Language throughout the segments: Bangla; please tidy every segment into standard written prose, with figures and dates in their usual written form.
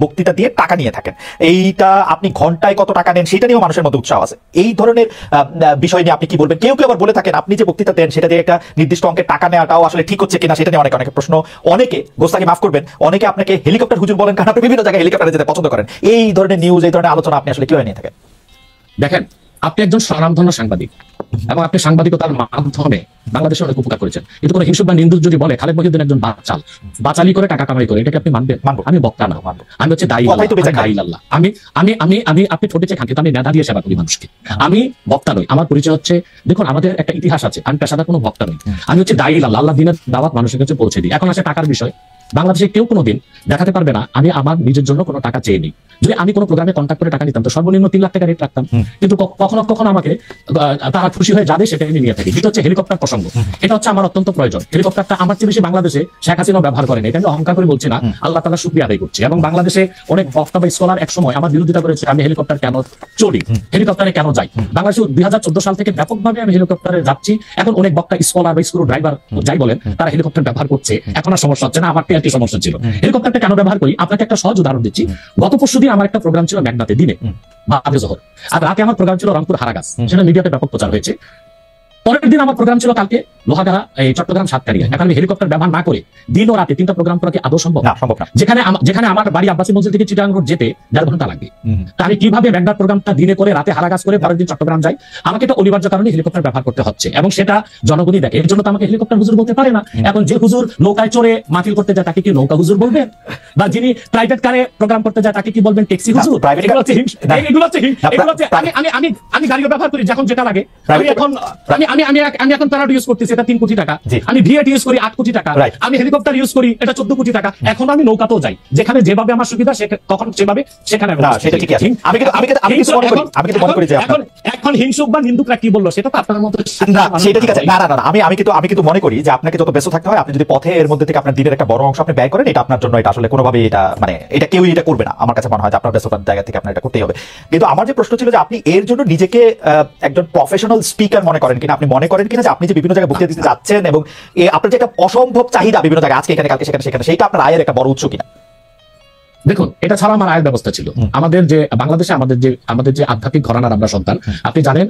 বক্তৃতা দিয়ে টাকা নিয়ে থাকেন, এইটা আপনি ঘন্টায় কত টাকা নেন সেটা নিয়েও মানুষের মধ্যে উৎসাহ আছে। এই ধরনের বিষয় নিয়ে আপনি কি বলবেন? কেউ কেউ আবার বলে থাকেন আপনি যে বক্তৃতা দেন সেটা দিয়ে একটা নির্দিষ্ট অঙ্কের টাকা নেওয়াটাও আসলে ঠিক হচ্ছে কিনা সেটা নিয়ে অনেক অনেক প্রশ্ন। অনেকে, গোস্তাকে মাফ করবেন, অনেকে আপনাকে হেলিকপ্টার হুজুর বলেন কারণ আপনি বিভিন্ন জায়গায় হেলিকপ্টারে যেতে পছন্দ করেন। এই ধরনের নিউজ, এই ধরনের আলোচনা আপনি আসলে কিভাবে নিয়ে থাকেন? দেখেন, আপনি একজন স্বনামধন্য সাংবাদিক এবং আপনি সাংবাদিকতার মাধ্যমে বাংলাদেশে অনেক উপকার করেছেন, কিন্তু কোনো হিংসুক বা নিন্দুক যদি বলে খালেদ মহিউদ্দিন একজন বাচালি করে টাকা কামাই করে, এটাকে আপনি মানবেন? আমি বক্তা না, আমি হচ্ছে দায়ী আল্লাহ। আমি আপনি ঠোঁটে খান, কিন্তু আমি নেতা দিয়ে সেবা করি মানুষকে। আমি বক্তা নই, আমার পরিচয় হচ্ছে, দেখুন আমাদের একটা ইতিহাস আছে, আমি পেশাদার কোনো বক্তা নই, আমি হচ্ছে দায়ী আল্লাহ। আল্লাহ দিনের দাওয়াত মানুষের কাছে পৌঁছে দিই। এখন আসে টাকার বিষয়। বাংলাদেশে কেউ কোনোদিন দেখাতে পারবে না আমি আমার নিজের জন্য কোনো টাকা চেয়ে নিই। যদি আমি কোনো প্রোগ্রামে কন্ট্যাক্ট করে টাকা নিতাম তো সর্বনিম্ন 3 লাখ টাকা রেট রাখতাম, কিন্তু কখনো কখনো আমাকে তারা খুশি হয়ে যাবে সেটা আমি নিয়ে থাকি। এটা হচ্ছে হেলিকপ্টার প্রসঙ্গ, এটা হচ্ছে আমার অত্যন্ত প্রয়োজন। হেলিকপ্টারটা আমার চেয়ে বেশি বাংলাদেশে শেখ হাসিনা ব্যবহার করেন, এটা আমি অহংকার করে বলছি না, আল্লাহ তাআলা শুকরিয়া আদায় করছি। এবং বাংলাদেশে অনেক বক্তা বা স্কলার এক সময় আমার বিরোধিতা করেছে আমি হেলিকপ্টার কেন চড়ি, হেলিকপ্টারে কেন যাই। বাংলাদেশে 2014 সাল থেকে ব্যাপকভাবে আমি হেলিকপ্টারে যাচ্ছি। এখন অনেক বক্তা স্কলার বা স্ক্রু ড্রাইভার যাই বলেন তারা হেলিকপ্টার ব্যবহার করছে, এখন আর সমস্যা হচ্ছে না। আমার একটি সমস্যা ছিল, হেলিকপ্টারটা কেন ব্যবহার করি আপনাকে একটা সহজ উদাহরণ দিচ্ছি। গত পরশুদিন আমার একটা প্রোগ্রাম ছিল মেঘনাতে দিনে বা আধে জোহর, আর রাতে আমার প্রোগ্রাম ছিল রংপুর হারাগাছ, সেটা মিডিয়াতে ব্যাপক প্রচার হয়েছে। পরের দিন আমার প্রোগ্রাম ছিল কালকে লোহাগাড়া, এই চট্টগ্রাম সাতকারিয়া। এখন আমি হেলিকপ্টার ব্যবহার না করে দিন ও রাতে 3টা প্রোগ্রাম করা কি আদৌ সম্ভব? না, সম্ভব না। যেখানে আমার বাড়ি আব্বাসী মসজিদ থেকে চিটাগাং রোড যেতে 1.5 ঘন্টা লাগবে, তা আমি কিভাবে মেঘনার প্রোগ্রামটা দিনে করে রাতে হারাগাছ করে পরের দিন চট্টগ্রাম যাই? আমাকে এটা অনিবার্য কারণে হেলিকপ্টার ব্যবহার করতে হচ্ছে, এবং সেটা জনগণই দেখে। এর জন্য তো আমাকে হেলিকপ্টার হুজুর বলতে পারে না। এখন যে হুজুর নৌকায় চড়ে মাহফিল করতে যায় তাকে কি নৌকা হুজুর বলবেন? বা যিনি প্রাইভেট কারে প্রোগ্রাম করতে যায় তাকে কি বলবেন ট্যাক্সি হুজুর? আমি গাড়িও ব্যবহার করি যখন যেটা লাগে। আমি এখন প্যারাড ইউজ করতেছি, এটা 3 কোটি টাকা। আমি ভিএট ইউজ করি 8 কোটি টাকা। আমি হেলিকপ্টার ইউজ করি, এটা 14 কোটি টাকা। এখন আমি নৌকাতেও যাই, যেখানে যেভাবে আমার সুবিধা তখন সেভাবে সেখানে। এখন হিংসুক বা নিন্দুকরা কি বললো সেটা তো আপনার মতো না, সেটা ঠিক আছে। না, আমি কিন্তু মনে করি যে আপনাকে যত ব্যস্ত থাকতে হয়, আপনি যদি পথে এর মধ্যে থেকে আপনার দিনের একটা বড় অংশ আপনি ব্যয় করেন, এটা আপনার জন্য এটা আসলে কোনোভাবে এটা মানে এটা কেউই এটা করবে না। আমার কাছে মনে হয় যে আপনার ব্যস্ততার জায়গা থেকে আপনার এটা করতেই হবে। কিন্তু আমার যে প্রশ্ন ছিল যে আপনি এর জন্য নিজেকে একজন প্রফেশনাল স্পিকার মনে করেন কিনা, আপনি মনে করেন কিনা যে আপনি যে বিভিন্ন জায়গায় বক্তৃতা দিতে যাচ্ছেন এবং আপনার যে একটা অসম্ভব চাহিদা বিভিন্ন জায়গায়, আজকে এখানে কালকে সেখানে, সেইটা আপনার আয়ের একটা বড় উৎস কিনা? দেখুন, এটা ছাড়া আমার আয়ের ব্যবস্থা ছিল। আমাদের যে বাংলাদেশে আমাদের যে আধ্যাত্মিক ঘরানার আমরা সন্তান, আপনি জানেন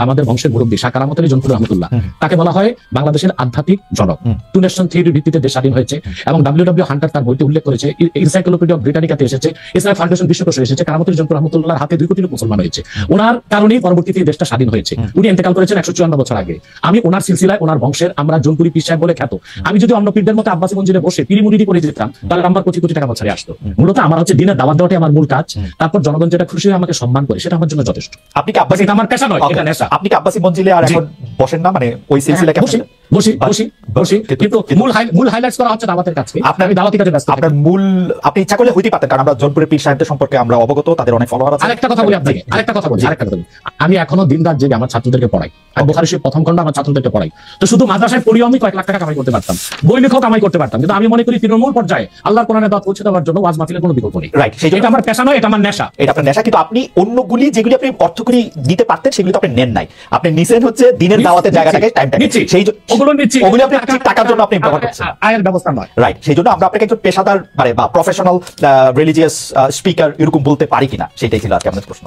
আমাদের বংশের মুরব্বী শাহ কারামত আলী জনপুর রহমতুল্লাহ, তাকে বলা হয় বাংলাদেশের আধ্যাত্মিক জনক। 2 নেশন থিওরির ভিত্তিতে দেশ স্বাধীন হয়েছে, এবং ডব্লিউ হান্টার তার বইতে উল্লেখ করেছে, এনসাইক্লোপিডিয়া অফ ব্রিটানিকাতে এসেছে, ইসলামিক ফাউন্ডেশন বিশ্বকোষে এসেছে, কারামত আলী জনপুর রহমতুল্লাহর হাতে 2 কোটি লোক মুসলমান হয়েছে। ওনার কারণেই পরবর্তীতে দেশটা স্বাধীন হয়েছে। উনি ইন্তেকাল করেছেন 154 বছর আগে। আমি ওনার সিলসিলায়, ওনার বংশের আমরা জনপুরি পীর সাহেব বলে খ্যাত। আমি যদি অন্য পীরদের মতো আব্বাসী মঞ্জিলে বসে পিরি মুরিদি করে যেতাম তাহলে আমার 25 কোটি টাকা বছরে আসতো। মূলত আমার হচ্ছে দিনের দাওয়াত দেওয়াটাই আমার মূল কাজ। তারপর জনগণ যেটা খুশি হয়ে আমাকে সম্মান করে সেটা আমার জন্য যথেষ্ট। আপনি কি আব্বাসী, এটা আমার পেশা নয়, এটা নেশা। আপনি কি আব্বাসী মঞ্জিলে আর এখন বসেন না? মানে ওই সিলসিলা কেন? বসি, কিন্তু মূল হাইলাইটস করা হচ্ছে দাওয়াতের কাজকে। আমি দাওয়াতি কাজে ব্যস্ত। আপনার মূল আপনি ইচ্ছা করলে হইতে পারতেন, কারণ আমরা জনপুরের পীর সাহেবদের সম্পর্কে আমরা অবগত, তাদের অনেক ফলোয়ার আছে। আরেকটা কথা বলি আপনাকে, আমি এখনো দিনরাত জেগে আমার ছাত্রদেরকে পড়াই। আমি বুখারী শরীফ প্রথম খন্ড আমার ছাত্রদেরকে পড়াই। তো শুধু মাদ্রাসায় পড়িও আমি কয়েক লাখ টাকা কামাই করতে পারতাম, বই লেখাও কামাই করতে পারতাম, কিন্তু আমি মনে করি তৃণমূল পর্যায়ে আল্লাহর কোরআনের দাওয়াত পৌঁছে দেওয়ার জন্য ওয়াজ মাহফিলের কোনো বিকল্প নেই। রাইট, এটা আমার পেশা নয়, এটা আমার নেশা। এটা আপনার নেশা, কিন্তু আপনি অন্যগুলি যেগুলি আপনি অর্থকরী দিতে পারতেন সেগুলি তো আপনি নেন নাই। আপনি নিছেন হচ্ছে দিনের দাওয়াতের জায়গাটাকে টাইমটা নিচ্ছি, সেই ওগুলো নিচ্ছি, ওগুলো আপনি টাকার জন্য আপনি ব্যবহার করছেন, আয়ের ব্যবস্থা নয়। রাইট, সেই জন্য আমরা আপনাকে একজন পেশাদার মানে বা প্রফেশনাল রিলিজিয়াস স্পিকার এরকম বলতে পারি কিনা সেটাই ছিল আজকে আমাদের প্রশ্ন।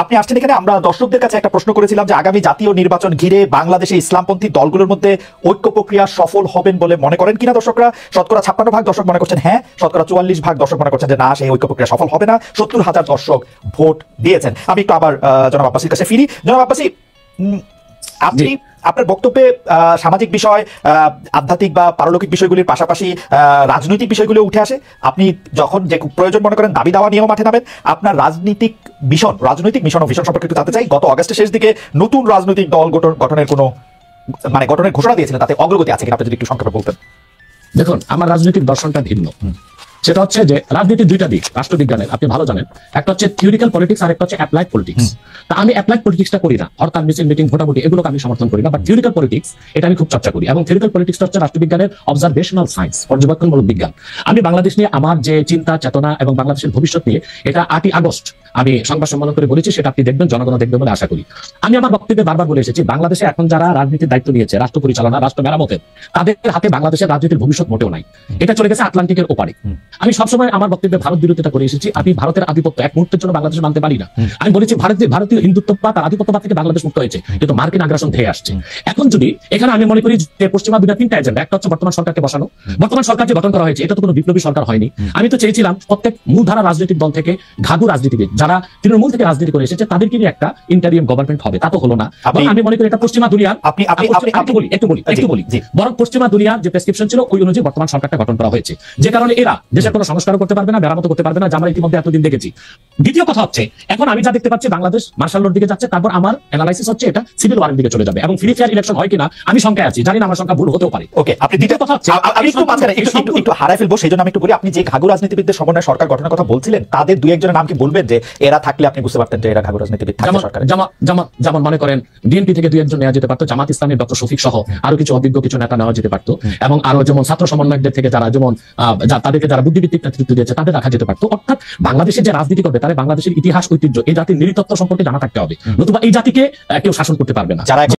আপনি আসছেন এখানে, আমরা দর্শকদের কাছে একটা প্রশ্ন করেছিলাম যে আগামী জাতীয় নির্বাচন ঘিরে বাংলাদেশে ইসলামপন্থী দলগুলোর মধ্যে ঐক্য প্রক্রিয়া সফল হবেন বলে মনে করেন কিনা দর্শকরা। শতকরা 56% দর্শক মনে করছেন হ্যাঁ, শতকরা 44% দর্শক মনে করছেন যে না, সেই ঐক্য প্রক্রিয়া সফল হবে না। 70,000 দর্শক ভোট দিয়েছেন। আমি একটু আবার জনাব আব্বাসীর কাছে ফিরি। জনাব আব্বাসী, আপনি আপনার বক্তব্যে সামাজিক বিষয়, আধ্যাত্মিক বা পারলৌকিক বিষয়গুলির পাশাপাশি রাজনৈতিক বিষয়গুলো উঠে আসে। আপনি যখন যে প্রয়োজন মনে করেন দাবি দাওয়া নিয়েও মাঠে নামেন। আপনার রাজনৈতিক মিশন ও ভিশন সম্পর্কে একটু জানতে চাই। গত অগাস্টের শেষ দিকে নতুন রাজনৈতিক দল গঠনের কোনো গঠনের ঘোষণা দিয়েছিলেন, তাতে অগ্রগতি আছে কিনা আপনি যদি একটু সংক্ষেপে বলতেন। দেখুন, আমার রাজনৈতিক দর্শনটা ভিন্ন। সেটা হচ্ছে যে রাজনীতির দুইটা দিক রাষ্ট্রবিজ্ঞানের, আপনি ভালো জানেন। একটা হচ্ছে থিওরিক্যাল পলিটিক্স আর একটা হচ্ছে অ্যাপ্লাইড পলিটিক্স। তা আমি অ্যাপ্লাইড পলিটিক্সটা করি না, হরতাল মিছিল মিটিং ভোটাভুটি এগুলোকে আমি সমর্থন করি না, বাট থিওরিক্যাল পলিটিক্স এটা আমি খুব চর্চা করি। এবং থিওরিক্যাল পলিটিক্সটা হচ্ছে রাষ্ট্রবিজ্ঞানের অবজারভেশনাল সায়েন্স, পর্যবেক্ষণমূলক বিজ্ঞান। আমি বাংলাদেশ নিয়ে আমার যে চিন্তা চেতনা এবং বাংলাদেশের ভবিষ্যৎ নিয়ে এটা 8ই আগস্ট আমি সংবাদ সম্মেলন করে বলেছি, সেটা আপনি দেখবেন, জনগণ দেখবে বলে আশা করি। আমি আমার বক্তব্যে বারবার বলে এসেছি, বাংলাদেশে এখন যারা রাজনীতির দায়িত্ব নিয়েছে, রাষ্ট্র পরিচালনা, রাষ্ট্র মেরামতের, তাদের হাতে বাংলাদেশের রাজনীতির ভবিষ্যৎ মোটেও নাই। এটা চলে গেছে আটলান্টিকের ওপারে। আমি সবসময় আমার বক্তব্যে ভারত বিরোধিতা করে এসেছি। আমি ভারতের আধিপত্য এক মুহূর্তের জন্য বাংলাদেশ মানতে পারি না। আমি বলেছি ভারতীয় হিন্দুত্ববাদ আর আধিপত্যবাদ থেকে বাংলাদেশ মুক্ত হয়েছে, কিন্তু মার্কিন আগ্রাসন ধেয়ে আসছে। এখন যদি এখানে আমি মনে করি যে পশ্চিমা দুটা তিনটা এজেন্ডা, একটা হচ্ছে বর্তমান সরকারকে বসানো, বর্তমান সরকার যে গঠন করা হয়েছে এটা তো কোনো বিপ্লবী সরকার হয়নি। আমি তো চেয়েছিলাম প্রত্যেক মূলধারা রাজনৈতিক দল থেকে ঘাঘু রাজনীতিবিদ যারা তৃণমূল থেকে রাজনীতি করে এসেছে তাদেরকে নিয়ে একটা ইন্টারিয়াম গভর্নমেন্ট হবে, তা তো হলো না। আমি মনে করি এটা পশ্চিমা দুনিয়ার একটু বলি বরং পশ্চিমা দুনিয়ার যে প্রেসক্রিপশন ছিল ওই অনুযায়ী বর্তমান সরকারটা গঠন করা হয়েছে, যে কারণে এরা দেশের কোনো সংস্কার করতে পারবে না, মেরামত করতে পারবে না, যা আমরা ইতিমধ্যে এতদিন দেখেছি। দ্বিতীয় কথা হচ্ছে, এখন আমি যা দেখতে পাচ্ছি বাংলাদেশ মার্শাল লোর দিকে যাচ্ছে, তারপর আমার অ্যানালাইসিস হচ্ছে এটা সিভিল ওয়ারের দিকে চলে যাবে এবং ফ্রি ফেয়ার ইলেকশন হয় কিনা আমি শঙ্কায় আছি, জানি না আমার সংখ্যা ভুল হতেও পারে। ওকে, আপনি দ্বিতীয় কথা হচ্ছে আমি একটু মাঝখানে একটু হারাই ফেলবো, সেই জন্য আমি একটু বলি, আপনি যে ঘাঘু রাজনীতিবিদদের সমন্বয়ে সরকার গঠনের কথা বলছিলেন, তাদের দুই একজনের নাম কি বলবেন যে এরা থাকলে আপনি বুঝতে পারতেন যে এরা ঘাঘু রাজনীতিবিদ থাকবে সরকারে? যেমন মনে করেন বিএনপি থেকে দুই একজন নেওয়া যেতে পারতো, জামাত ইসলামের ডক্টর শফিক সহ আরো কিছু অভিজ্ঞ কিছু নেতা নেওয়া যেতে পারতো, এবং আরো যেমন ছাত্র সমন্বয়কদের থেকে যারা যেমন তাদেরকে যারা বুদ্ধিভিত্তিক নেতৃত্ব দিয়েছে তাদের রাখা যেতে পারতো। অর্থাৎ বাংলাদেশে যে রাজনীতি করবে তারা বাংলাদেশের ইতিহাস ঐতিহ্য এই জাতির নৃতত্ব সম্পর্কে জানা থাকতে হবে, নতুবা এই জাতিকে কেউ শাসন করতে পারবে না।